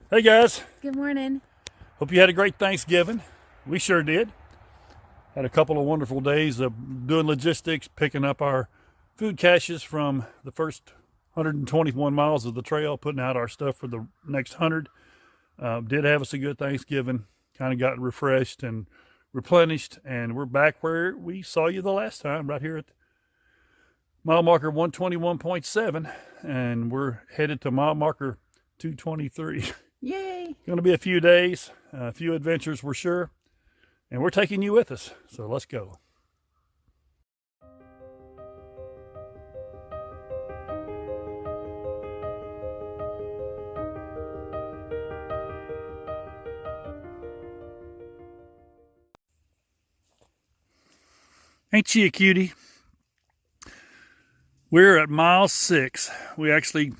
Hey guys, Good morning. hope you had a great Thanksgiving. We sure did. Had a couple of wonderful days of doing logistics, picking up our food caches from the first 121 miles of the trail, putting out our stuff for the next 100. Did have us a good Thanksgiving, kind of got refreshed and replenished, and we're back where we saw you the last time, right here at mile marker 121.7, and we're headed to mile marker 223. Yay! Going to be a few days, a few adventures, we're sure, and we're taking you with us. So let's go. Ain't she a cutie? We're at mile 6. We actually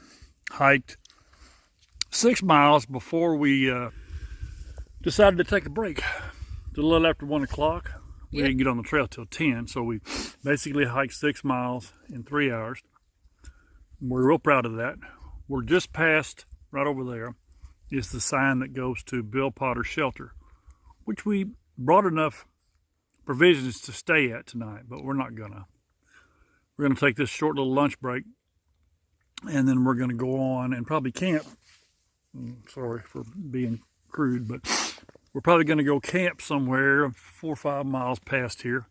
hiked 6 miles before we decided to take a break. It's a little after 1 o'clock. We didn't get on the trail till 10, so we basically hiked 6 miles in 3 hours. We're real proud of that. We're just past, right over there, is the sign that goes to Bill Potter's shelter, which we brought enough provisions to stay at tonight, but we're not gonna. We're gonna take this short little lunch break, and then we're gonna go on and probably camp. Sorry for being crude, but we're probably going to go camp somewhere 4 or 5 miles past here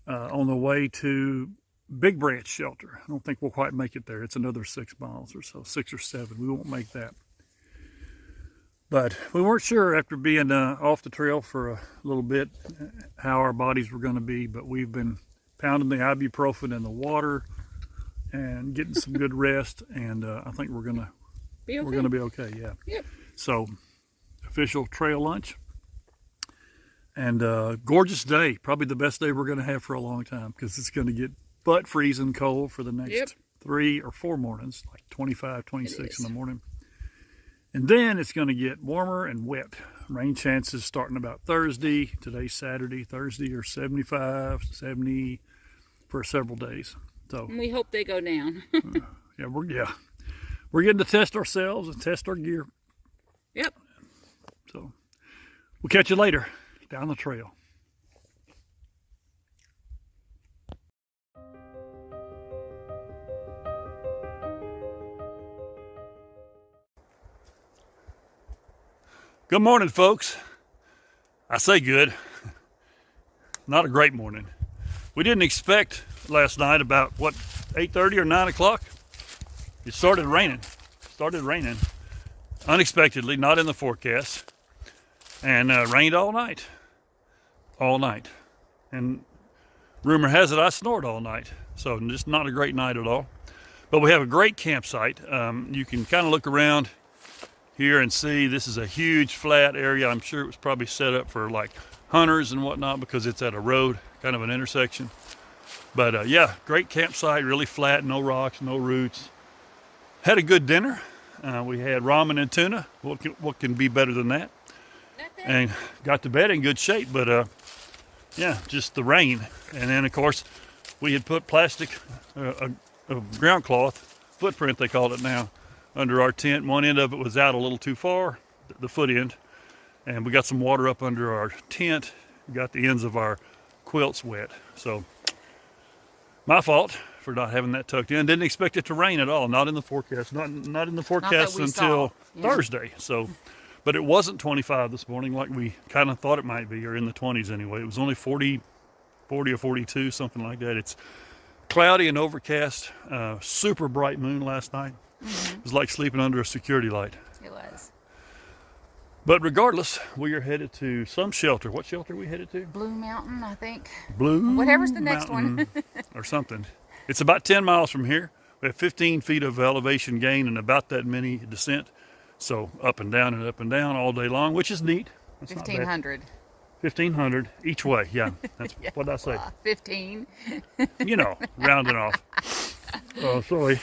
on the way to Big Branch Shelter. I don't think we'll quite make it there. It's another 6 miles or so, 6 or 7. We won't make that. But we weren't sure after being off the trail for a little bit how our bodies were going to be, but we've been pounding the ibuprofen in the water and getting some good rest, and I think we're going to be okay, yeah. Yep. So, official trail lunch. And gorgeous day. Probably the best day we're going to have for a long time, because it's going to get butt freezing cold for the next 3 or 4 mornings, like 25, 26 in the morning. And then it's going to get warmer and wet. Rain chances starting about Thursday. Today's Saturday. Thursday are 75, 70 for several days. So And we hope they go down. We're getting to test ourselves and test our gear. Yep. So we'll catch you later down the trail. Good morning, folks. I say good. Not a great morning. We didn't expect last night about, 8:30 or 9 o'clock? It started raining. Unexpectedly, not in the forecast. And rained all night. And rumor has it I snored all night. So just not a great night at all. But we have a great campsite. You can kind of look around here and see this is a huge flat area. I'm sure it was probably set up for like hunters and whatnot, because it's at a road, kind of an intersection. But yeah, great campsite, really flat, no rocks, no roots. Had a good dinner. We had ramen and tuna. What can be better than that? Nothing. And got to bed in good shape, but yeah, just the rain. And then of course we had put plastic, a ground cloth, footprint they called it now, under our tent. One end of it was out a little too far, the foot end, and we got some water up under our tent. We got the ends of our quilts wet. So my fault for not having that tucked in. Didn't expect it to rain at all. Not in the forecast. Not in the forecast until Thursday. So, but it wasn't 25 this morning like we kind of thought it might be, or in the 20s anyway. It was only 40 or 42, something like that. It's cloudy and overcast. Super bright moon last night. It was like sleeping under a security light. It was. But regardless, we are headed to some shelter. What shelter are we headed to? Blue Mountain, I think. Blue Whatever's the next one. Or something. It's about 10 miles from here. We have 15 feet of elevation gain and about that many descent. So up and down all day long, which is neat. That's 1,500. 1,500 each way, yeah. That's Yeah, what did I say? 15. You know, rounding off. Oh, sorry.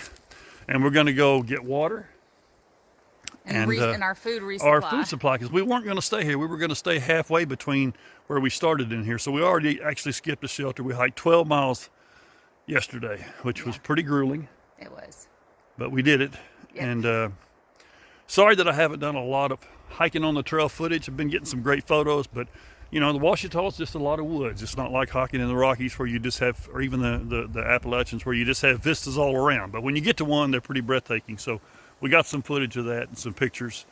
And we're going to go get water. And our food resupply. Our food supply, because we weren't going to stay here. We were going to stay halfway between where we started in here. So we already actually skipped the shelter. We hiked 12 miles yesterday, which was pretty grueling. It was. But we did it. Yep. And Sorry that I haven't done a lot of hiking on the trail footage. I've been getting some great photos, but you know, the Ouachita is just a lot of woods. It's not like hiking in the Rockies where you just have, or even the Appalachians where you just have vistas all around. But when you get to one, they're pretty breathtaking. So we got some footage of that and some pictures.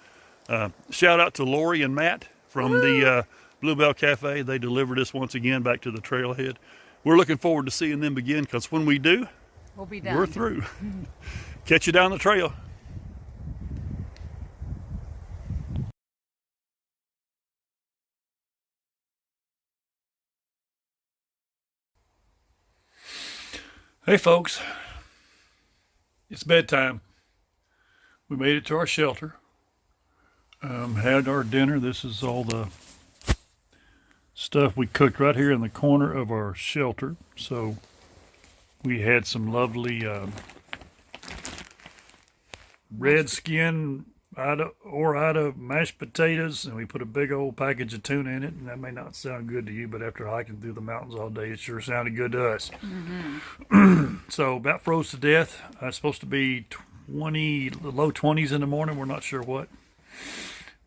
Shout out to Lori and Matt from the Bluebell Cafe. They delivered us once again back to the Trailhead. We're looking forward to seeing them again, because when we do, we'll be done. We're through. Catch you down the trail. Hey folks, it's bedtime. We made it to our shelter. Had our dinner. This is all the stuff we cooked right here in the corner of our shelter. So we had some lovely red skin Ouachita mashed potatoes, and we put a big old package of tuna in it. And that may not sound good to you, but after hiking through the mountains all day, it sure sounded good to us. So about froze to death. It's supposed to be low 20s in the morning. We're not sure what,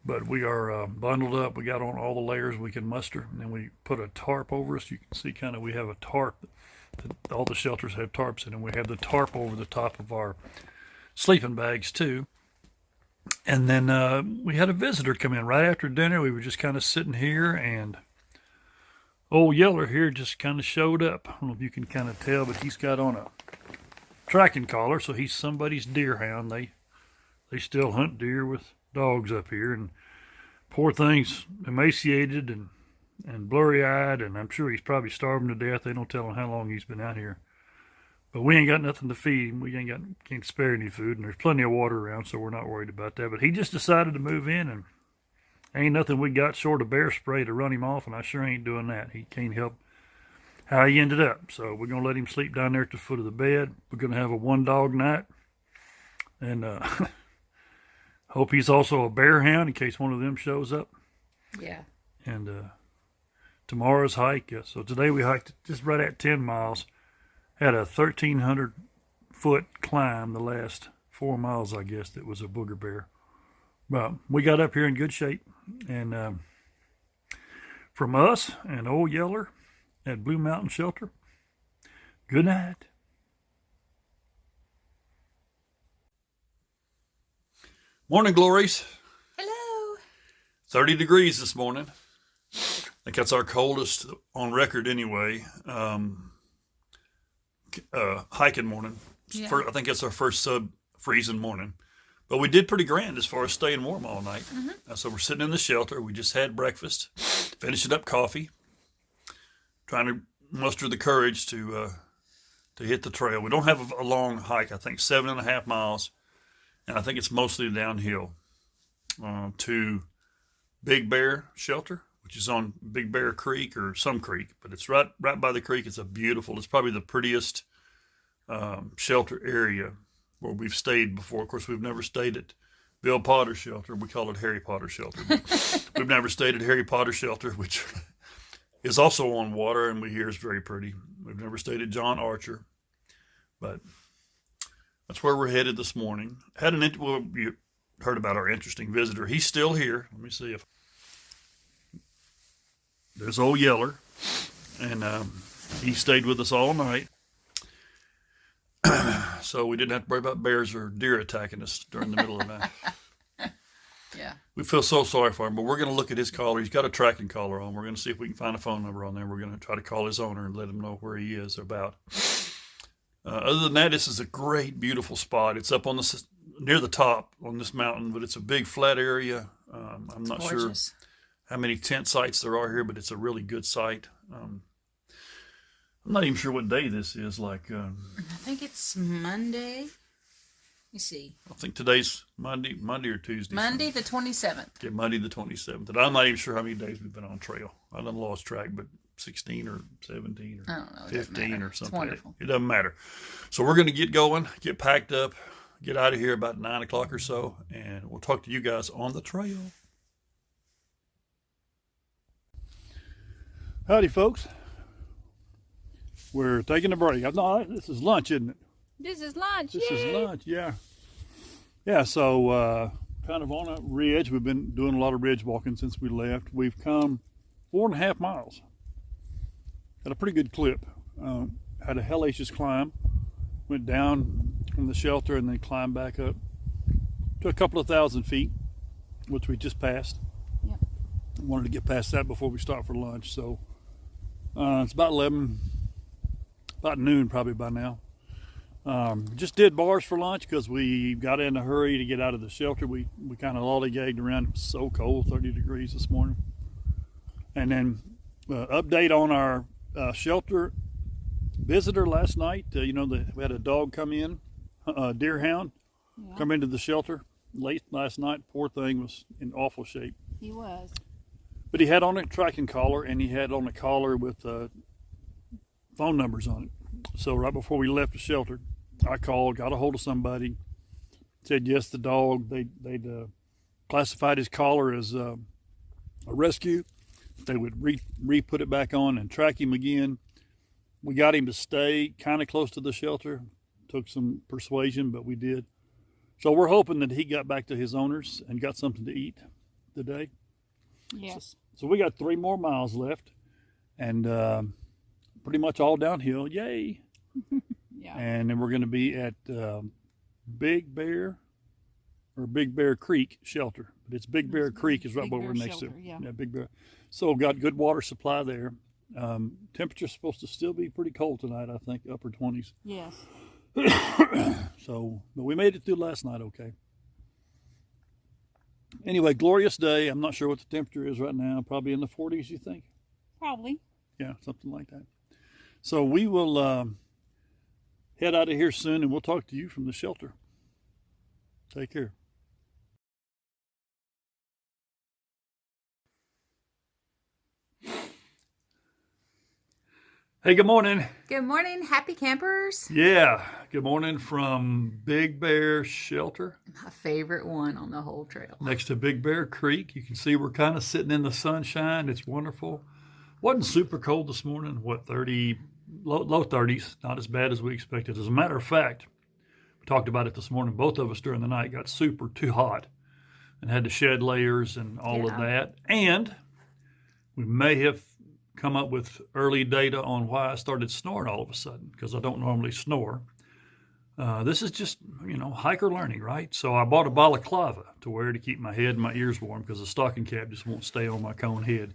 but we are bundled up. We got on all the layers we can muster, and then we put a tarp over us. You can see kind of we have a tarp. All the shelters have tarps in them. We have the tarp over the top of our sleeping bags too. And then we had a visitor come in right after dinner. We were just kind of sitting here, and old Yeller here just kind of showed up. I don't know if you can kind of tell, but he's got on a tracking collar, so he's somebody's deer hound. They still hunt deer with dogs up here, and poor thing's emaciated and blurry-eyed, and I'm sure he's probably starving to death. They don't tell him how long he's been out here. But we ain't got nothing to feed him. We can't spare any food, and there's plenty of water around, so we're not worried about that. But he just decided to move in, and ain't nothing we got short of bear spray to run him off, and I sure ain't doing that. He can't help how he ended up. So we're going to let him sleep down there at the foot of the bed. We're going to have a one-dog night, and hope he's also a bear hound in case one of them shows up. Yeah. And tomorrow's hike. So today we hiked just right at 10 miles. Had a 1,300-foot climb the last 4 miles, I guess, that was a booger bear. But we got up here in good shape. And from us and old Yeller at Blue Mountain Shelter, good night. Morning, glories. Hello. 30 degrees this morning. I think that's our coldest on record anyway. Hiking morning. Yeah. I think it's our first sub-freezing morning. But we did pretty grand as far as staying warm all night. So we're sitting in the shelter. We just had breakfast, finishing up coffee, trying to muster the courage to hit the trail. We don't have a long hike. I think 7.5 miles, and I think it's mostly downhill to Big Bear Shelter, which is on Big Bear Creek or some creek, but it's right by the creek. It's it's probably the prettiest shelter area where we've stayed before. Of course, we've never stayed at Bill Potter's shelter. We call it Harry Potter Shelter. We've never stayed at Harry Potter Shelter, which is also on water, and we hear is very pretty. We've never stayed at John Archer, but that's where we're headed this morning. You heard about our interesting visitor. He's still here. Let me see if there's old Yeller, and he stayed with us all night. So we didn't have to worry about bears or deer attacking us during the middle of the night. Yeah. We feel so sorry for him, but we're going to look at his collar. He's got a tracking collar on. We're going to see if we can find a phone number on there. We're going to try to call his owner and let him know where he is or about. Other than that, this is a great, beautiful spot. It's up on near the top on this mountain, but it's a big flat area. I'm not sure how many tent sites there are here, but it's a really good site. I'm not even sure what day this is. I think it's Monday. Let me see. I think today's Monday or Tuesday. Monday the 27th. Okay, Monday the 27th. And I'm not even sure how many days we've been on trail. I done lost track, but 16 or 17 or I don't know, 15 or something. It's wonderful. It doesn't matter. So we're going to get going, get packed up, get out of here about 9 o'clock or so, and we'll talk to you guys on the trail. Howdy, folks. We're taking a break. This is lunch, isn't it? This is lunch. This is lunch, yeah. Yeah, so kind of on a ridge. We've been doing a lot of ridge walking since we left. We've come 4.5 miles at a pretty good clip. Had a hellacious climb. Went down from the shelter and then climbed back up to a couple of thousand feet, which we just passed. Yep. Wanted to get past that before we stopped for lunch. So it's about noon probably by now. Just did bars for lunch because we got in a hurry to get out of the shelter. We kind of lollygagged around. It was so cold, 30 degrees this morning. And then update on our shelter visitor last night. We had a dog come in, a deer hound, come into the shelter late last night. Poor thing was in awful shape. He was. But he had on a tracking collar, and he had on a collar with phone numbers on it. So right before we left the shelter, I called, got a hold of somebody, said yes, the dog. They'd classified his collar as a rescue. They would re-put it back on and track him again. We got him to stay kind of close to the shelter. Took some persuasion, but we did. So we're hoping that he got back to his owners and got something to eat today. Yes. So we got 3 more miles left, and pretty much all downhill. Yay! Yeah. And then we're going to be at Big Bear Creek shelter. But it's Big Bear Creek is right what we're next to. Yeah, Big Bear. So we've got good water supply there. Temperature's supposed to still be pretty cold tonight, I think, upper 20s. Yes. So, but we made it through last night okay. Anyway, glorious day. I'm not sure what the temperature is right now. Probably in the 40s, you think? Probably. Yeah, something like that. So we will head out of here soon, and we'll talk to you from the shelter. Take care. Hey, good morning. Good morning, happy campers. Yeah, good morning from Big Bear Shelter. My favorite one on the whole trail. Next to Big Bear Creek. You can see we're kind of sitting in the sunshine. It's wonderful. Wasn't super cold this morning. What, 30, low 30s. Not as bad as we expected. As a matter of fact, we talked about it this morning. Both of us during the night got too hot and had to shed layers and all of that. And we may have come up with early data on why I started snoring all of a sudden, because I don't normally snore. This is just, hiker learning, right? So I bought a balaclava to wear to keep my head and my ears warm, because the stocking cap just won't stay on my cone head.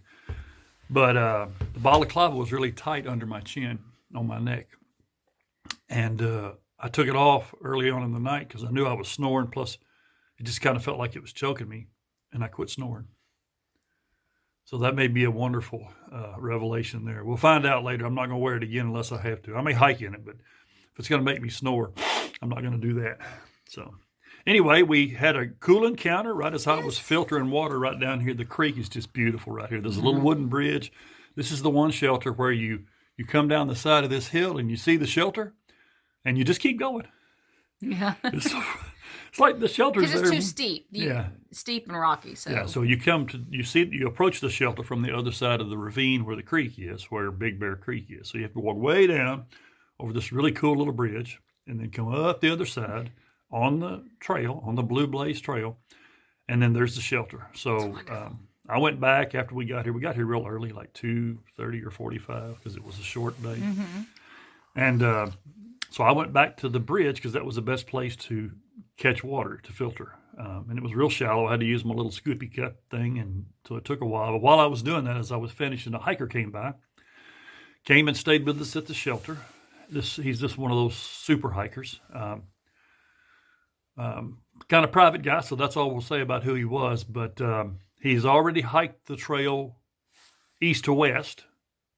But the balaclava was really tight under my chin, on my neck. And I took it off early on in the night because I knew I was snoring. Plus, it just kind of felt like it was choking me, and I quit snoring. So that may be a wonderful revelation there. We'll find out later. I'm not going to wear it again unless I have to. I may hike in it, but if it's going to make me snore, I'm not going to do that. So anyway, we had a cool encounter right as I was filtering water right down here. The creek is just beautiful right here. There's a little wooden bridge. This is the one shelter where you come down the side of this hill and you see the shelter and you just keep going. Yeah. It's like the shelter's there. Because it's too steep. Steep and rocky. So yeah, so you approach the shelter from the other side of the ravine where the creek is, where Big Bear Creek is. So you have to walk way down over this really cool little bridge and then come up the other side on the trail, on the Blue Blaze Trail, and then there's the shelter. So I went back after we got here. We got here real early, like 2:30 or 45, because it was a short day. Mm-hmm. And so I went back to the bridge because that was the best place to catch water, to filter. And it was real shallow. I had to use my little scoopy cup thing, and so it took a while. But while I was doing that, as I was finishing, a hiker came and stayed with us at the shelter. He's just one of those super hikers. Kind of private guy, so that's all we'll say about who he was. But he's already hiked the trail east to west.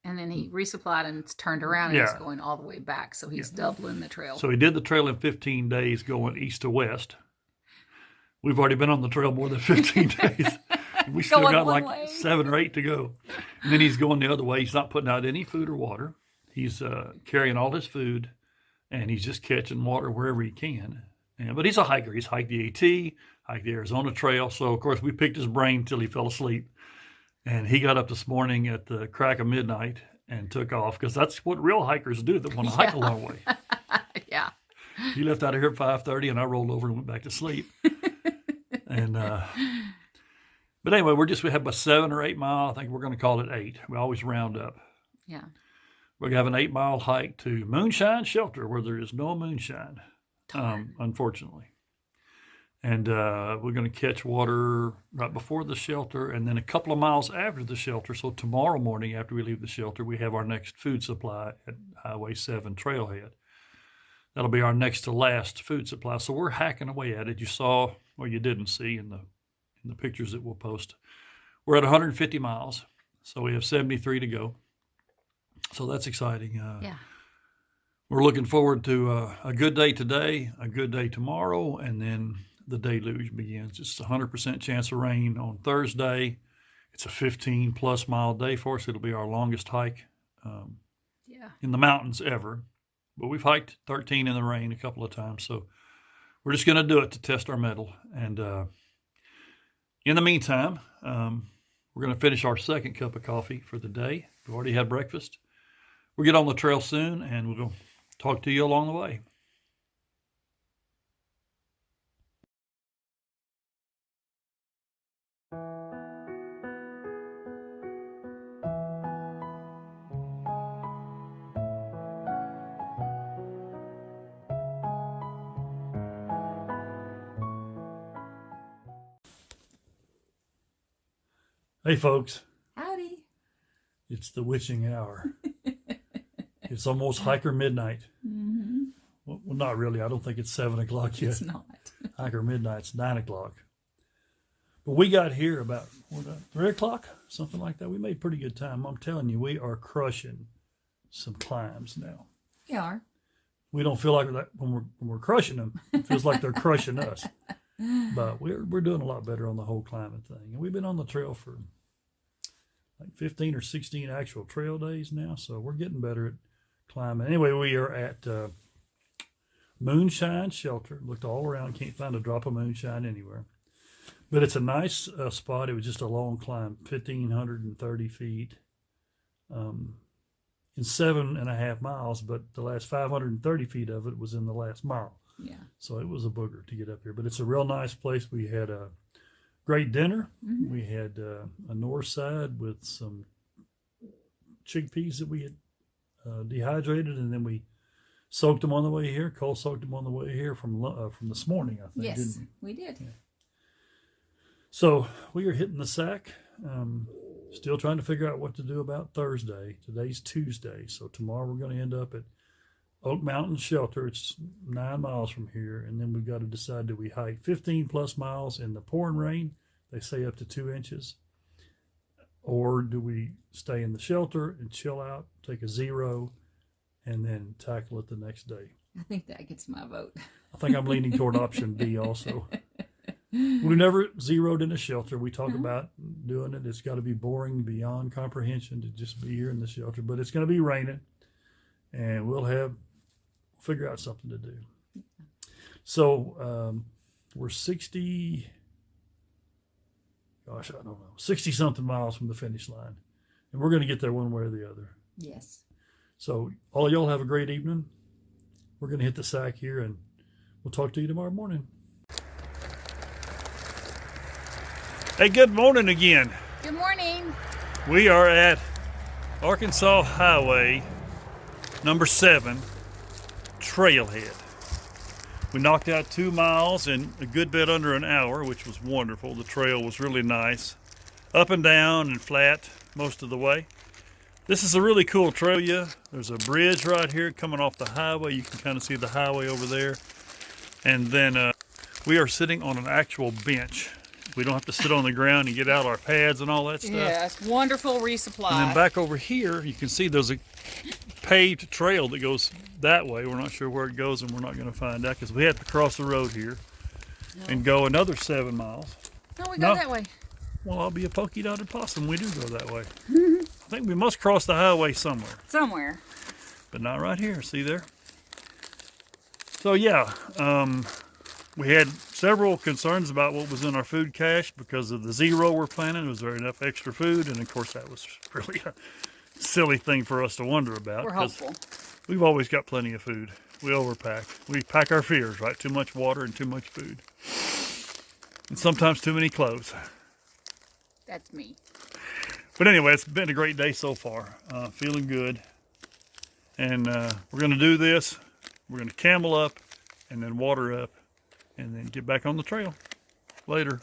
And then he resupplied and it's turned around and he's going all the way back. So he's doubling the trail. So he did the trail in 15 days going east to west. We've already been on the trail more than 15 days. We still got like 7 or 8 to go. And then he's going the other way. He's not putting out any food or water. He's carrying all his food, and he's just catching water wherever he can. But he's a hiker. He's hiked the AT, hiked the Arizona Trail. So, of course, we picked his brain until he fell asleep. And he got up this morning at the crack of midnight and took off, because that's what real hikers do that want to hike a long way. Yeah. He left out of here at 5:30, and I rolled over and went back to sleep. And but anyway, we have a 7 or 8 mile. I think we're going to call it 8. We always round up. Yeah. We're going to have an 8-mile hike to Moonshine Shelter, where there is no moonshine, unfortunately. And we're going to catch water right before the shelter, and then a couple of miles after the shelter. So tomorrow morning, after we leave the shelter, we have our next food supply at Highway 7 Trailhead. That'll be our next to last food supply. So we're hacking away at it. You saw, or you didn't see in the pictures that we'll post. We're at 150 miles, so we have 73 to go. So that's exciting. Yeah. We're looking forward to a good day today, a good day tomorrow, and then the deluge begins. It's a 100% chance of rain on Thursday. It's a 15-plus mile day for us. It'll be our longest hike in the mountains ever. But we've hiked 13 in the rain a couple of times, so we're just going to do it to test our mettle. And in the meantime, we're going to finish our second cup of coffee for the day. We've already had breakfast. We'll get on the trail soon, and we'll talk to you along the way. Hey, folks. Howdy. It's the witching hour. It's almost hiker midnight. Mm-hmm. Well, not really. I don't think it's 7 o'clock yet. It's not. Hiker midnight's 9 o'clock. But we got here about 3 o'clock, something like that. We made pretty good time. I'm telling you, we are crushing some climbs now. We are. We don't feel like that when we're crushing them. It feels like they're crushing us. But we're doing a lot better on the whole climbing thing. And we've been on the trail for like 15 or 16 actual trail days now, so we're getting better at climbing. Anyway, we are at Moonshine Shelter. Looked all around, can't find a drop of moonshine anywhere. But it's a nice spot. It was just a long climb, 1,530 feet in 7.5 miles, but the last 530 feet of it was in the last mile. Yeah. So it was a booger to get up here. But it's a real nice place. We had a great dinner. Mm-hmm. We had a north side with some chickpeas that we had dehydrated, and then we soaked them on the way here. Cole soaked them on the way here from this morning, I think. Yes, didn't we did. Yeah. So we are hitting the sack. Still trying to figure out what to do about Thursday. Today's Tuesday, so tomorrow we're going to end up at Oak Mountain Shelter. It's 9 miles from here, and then we've got to decide, do we hike 15-plus miles in the pouring rain? They say up to 2 inches. Or do we stay in the shelter and chill out, take a 0, and then tackle it the next day? I think that gets my vote. I think I'm leaning toward option B also. We've never zeroed in a shelter. We talk about doing it. It's got to be boring beyond comprehension to just be here in the shelter. But it's going to be raining, and we'll figure out something to do. So we're 60 something miles from the finish line, and we're going to get there one way or the other. Yes. So all y'all have a great evening. We're going to hit the sack here, and we'll talk to you tomorrow morning. Hey, good morning again. Good morning. We are at Arkansas Highway number 7, Trailhead. We knocked out 2 miles in a good bit under an hour, which was wonderful. The trail was really nice. Up and down and flat most of the way. This is a really cool trail. There's a bridge right here coming off the highway. You can kind of see the highway over there. And then we are sitting on an actual bench. We don't have to sit on the ground and get out our pads and all that stuff. Yes, wonderful resupply. And then back over here, you can see there's a paved trail that goes that way. We're not sure where it goes, and we're not going to find out because we have to cross the road here and go another 7 miles. No, we go that way. Well, I'll be a polka-dotted possum. We do go that way. I think we must cross the highway somewhere. Somewhere. But not right here. See there? So, yeah. We had several concerns about what was in our food cache because of the 0 we're planning. Was there enough extra food? And, of course, that was really a silly thing for us to wonder about. We're hopeful. We've always got plenty of food. We overpack. We pack our fears, right? Too much water and too much food. and sometimes too many clothes. That's me. But anyway, it's been a great day so far. Feeling good. And we're going to do this. We're going to camel up and then water up and then get back on the trail later.